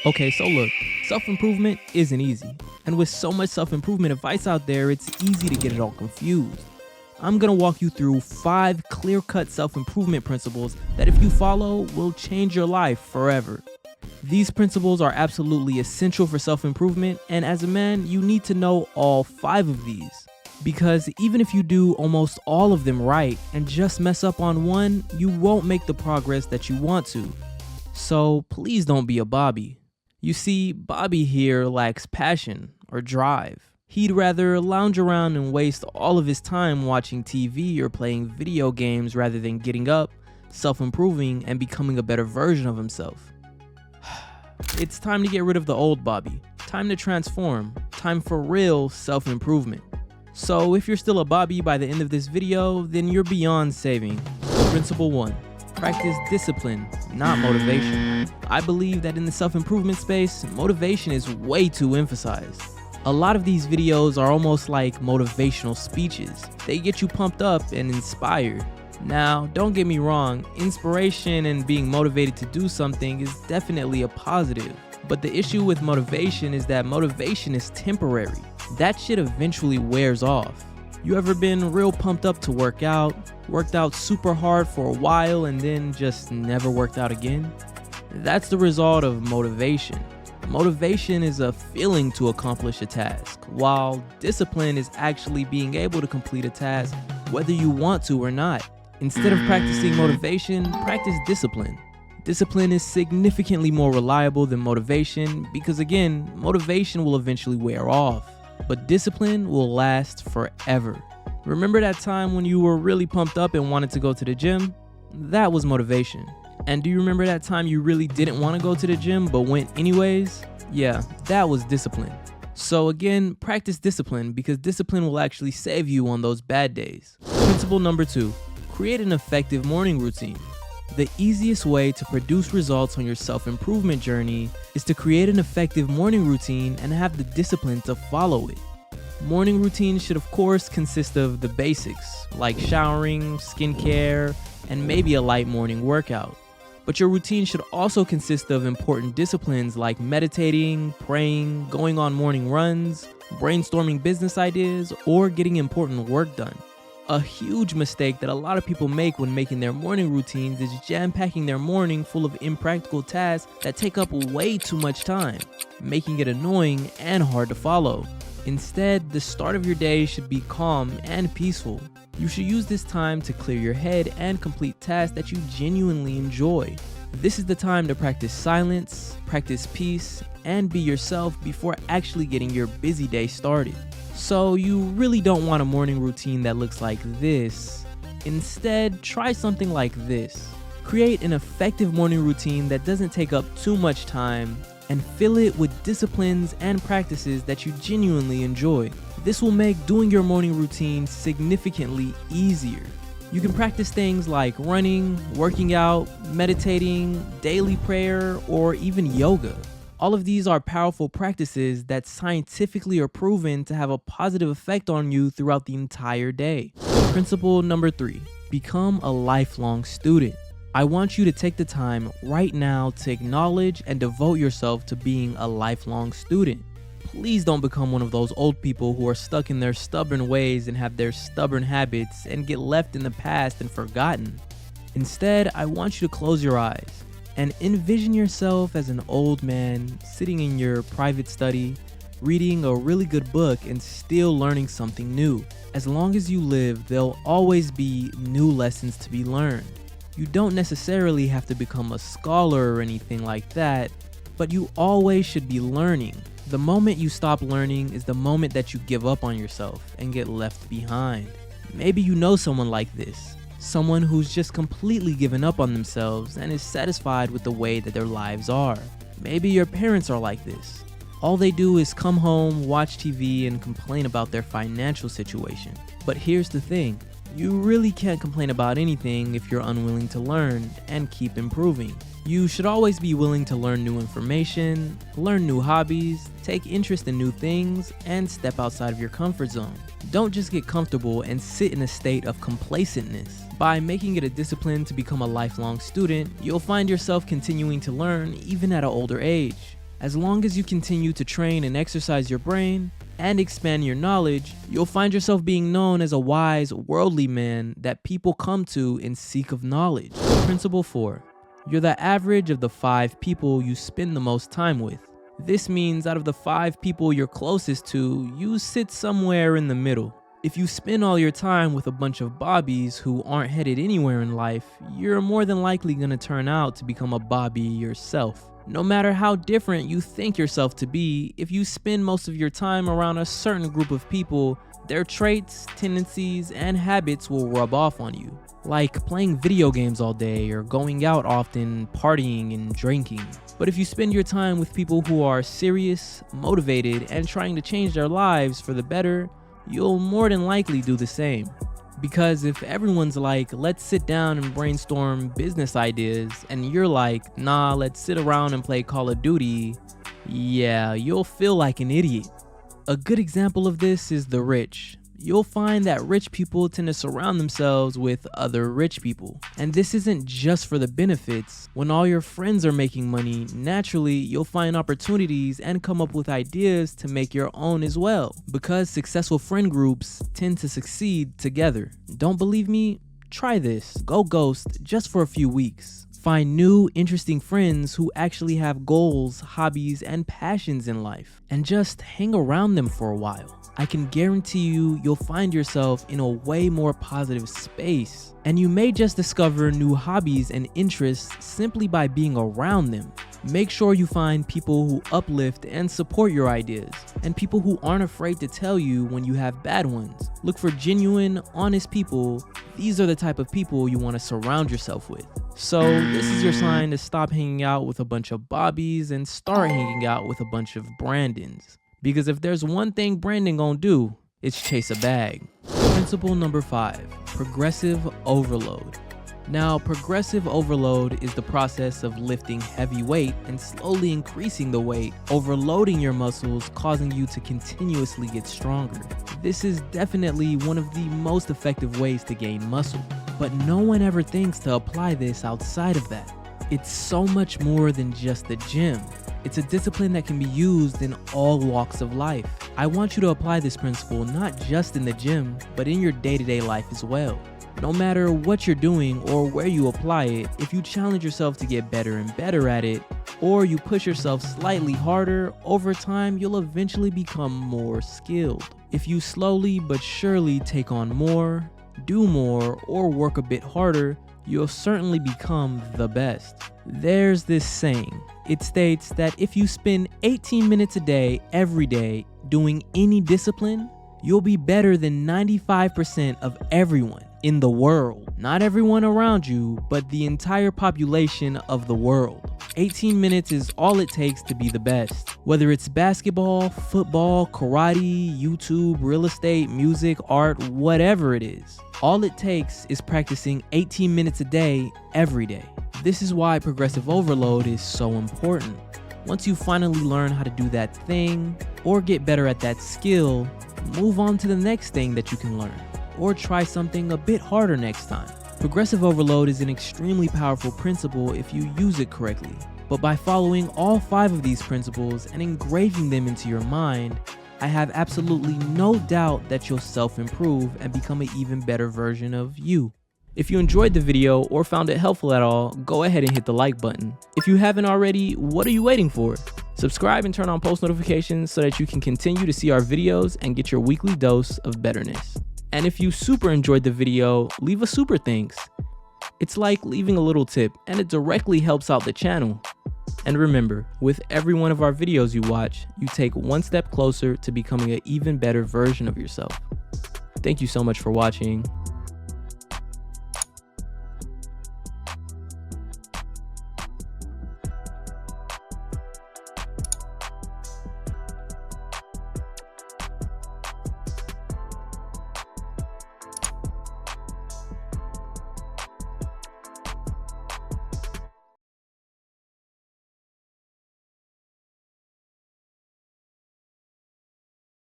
Okay, so look, self-improvement isn't easy. And with so much self-improvement advice out there, it's easy to get it all confused. I'm gonna walk you through 5 clear-cut self-improvement principles that if you follow, will change your life forever. These principles are absolutely essential for self-improvement, and as a man, you need to know all 5 of these. Because even if you do almost all of them right and just mess up on one, you won't make the progress that you want to. So please don't be a Bobby. You see, Bobby here lacks passion or drive. He'd rather lounge around and waste all of his time watching TV or playing video games rather than getting up, self-improving, and becoming a better version of himself. It's time to get rid of the old Bobby. Time to transform. Time for real self-improvement. So if you're still a Bobby by the end of this video, then you're beyond saving. Principle 1. Practice discipline, not motivation. I believe that in the self-improvement space, motivation is way too emphasized. A lot of these videos are almost like motivational speeches. They get you pumped up and inspired. Now, don't get me wrong, inspiration and being motivated to do something is definitely a positive. But the issue with motivation is that motivation is temporary. That shit eventually wears off. You ever been real pumped up to work out, worked out super hard for a while and then just never worked out again? That's the result of motivation. Motivation is a feeling to accomplish a task, while discipline is actually being able to complete a task whether you want to or not. Instead of practicing motivation, practice discipline. Discipline is significantly more reliable than motivation because again, motivation will eventually wear off, but discipline will last forever. Remember that time when you were really pumped up and wanted to go to the gym? That was motivation. And do you remember that time you really didn't want to go to the gym but went anyways? Yeah, that was discipline. So again, practice discipline because discipline will actually save you on those bad days. Principle number 2, create an effective morning routine. The easiest way to produce results on your self-improvement journey is to create an effective morning routine and have the discipline to follow it. Morning routines should of course consist of the basics, like showering, skincare, and maybe a light morning workout. But your routine should also consist of important disciplines like meditating, praying, going on morning runs, brainstorming business ideas, or getting important work done. A huge mistake that a lot of people make when making their morning routines is jam-packing their morning full of impractical tasks that take up way too much time, making it annoying and hard to follow. Instead, the start of your day should be calm and peaceful. You should use this time to clear your head and complete tasks that you genuinely enjoy. This is the time to practice silence, practice peace, and be yourself before actually getting your busy day started. So you really don't want a morning routine that looks like this. Instead, try something like this. Create an effective morning routine that doesn't take up too much time and fill it with disciplines and practices that you genuinely enjoy. This will make doing your morning routine significantly easier. You can practice things like running, working out, meditating, daily prayer, or even yoga. All of these are powerful practices that scientifically are proven to have a positive effect on you throughout the entire day. Principle number 3, become a lifelong student. I want you to take the time right now to acknowledge and devote yourself to being a lifelong student. Please don't become one of those old people who are stuck in their stubborn ways and have their stubborn habits and get left in the past and forgotten. Instead, I want you to close your eyes and envision yourself as an old man sitting in your private study, reading a really good book and still learning something new. As long as you live, there'll always be new lessons to be learned. You don't necessarily have to become a scholar or anything like that, but you always should be learning. The moment you stop learning is the moment that you give up on yourself and get left behind. Maybe you know someone like this. Someone who's just completely given up on themselves and is satisfied with the way that their lives are. Maybe your parents are like this. All they do is come home, watch TV, and complain about their financial situation. But here's the thing. You really can't complain about anything if you're unwilling to learn and keep improving. You should always be willing to learn new information, learn new hobbies, take interest in new things, and step outside of your comfort zone. Don't just get comfortable and sit in a state of complacentness. By making it a discipline to become a lifelong student, you'll find yourself continuing to learn even at an older age. As long as you continue to train and exercise your brain and expand your knowledge, you'll find yourself being known as a wise, worldly man that people come to in seek of knowledge. Principle 4. You're the average of the 5 people you spend the most time with. This means out of the 5 people you're closest to, you sit somewhere in the middle. If you spend all your time with a bunch of Bobbies who aren't headed anywhere in life, you're more than likely going to turn out to become a Bobby yourself. No matter how different you think yourself to be, if you spend most of your time around a certain group of people, their traits, tendencies, and habits will rub off on you. Like playing video games all day or going out often, partying and drinking. But if you spend your time with people who are serious, motivated, and trying to change their lives for the better, you'll more than likely do the same. Because if everyone's like, let's sit down and brainstorm business ideas, and you're like, nah, let's sit around and play Call of Duty, yeah, you'll feel like an idiot. A good example of this is the rich. You'll find that rich people tend to surround themselves with other rich people. And this isn't just for the benefits. When all your friends are making money, naturally you'll find opportunities and come up with ideas to make your own as well. Because successful friend groups tend to succeed together. Don't believe me? Try this. Go ghost just for a few weeks. Find new, interesting friends who actually have goals, hobbies, and passions in life. And just hang around them for a while. I can guarantee you'll find yourself in a way more positive space. And you may just discover new hobbies and interests simply by being around them. Make sure you find people who uplift and support your ideas, and people who aren't afraid to tell you when you have bad ones. Look for genuine, honest people. These are the type of people you want to surround yourself with. So this is your sign to stop hanging out with a bunch of Bobbies and start hanging out with a bunch of Brandons. Because if there's one thing Brandon gonna do, it's chase a bag. Principle number 5, progressive overload. Now, progressive overload is the process of lifting heavy weight and slowly increasing the weight, overloading your muscles, causing you to continuously get stronger. This is definitely one of the most effective ways to gain muscle, but no one ever thinks to apply this outside of that. It's so much more than just the gym. It's a discipline that can be used in all walks of life. I want you to apply this principle not just in the gym, but in your day-to-day life as well. No matter what you're doing or where you apply it, if you challenge yourself to get better and better at it, or you push yourself slightly harder, over time you'll eventually become more skilled. If you slowly but surely take on more, do more, or work a bit harder, you'll certainly become the best. There's this saying. It states that if you spend 18 minutes a day, every day, doing any discipline, you'll be better than 95% of everyone in the world. Not everyone around you, but the entire population of the world. 18 minutes is all it takes to be the best. Whether it's basketball, football, karate, YouTube, real estate, music, art, whatever it is. All it takes is practicing 18 minutes a day, every day. This is why progressive overload is so important. Once you finally learn how to do that thing, or get better at that skill, move on to the next thing that you can learn, or try something a bit harder next time. Progressive overload is an extremely powerful principle if you use it correctly. But by following all 5 of these principles and engraving them into your mind, I have absolutely no doubt that you'll self-improve and become an even better version of you. If you enjoyed the video or found it helpful at all, go ahead and hit the like button. If you haven't already, what are you waiting for? Subscribe and turn on post notifications so that you can continue to see our videos and get your weekly dose of betterness. And if you super enjoyed the video, leave a super thanks. It's like leaving a little tip, and it directly helps out the channel. And remember, with every one of our videos you watch, you take one step closer to becoming an even better version of yourself. Thank you so much for watching.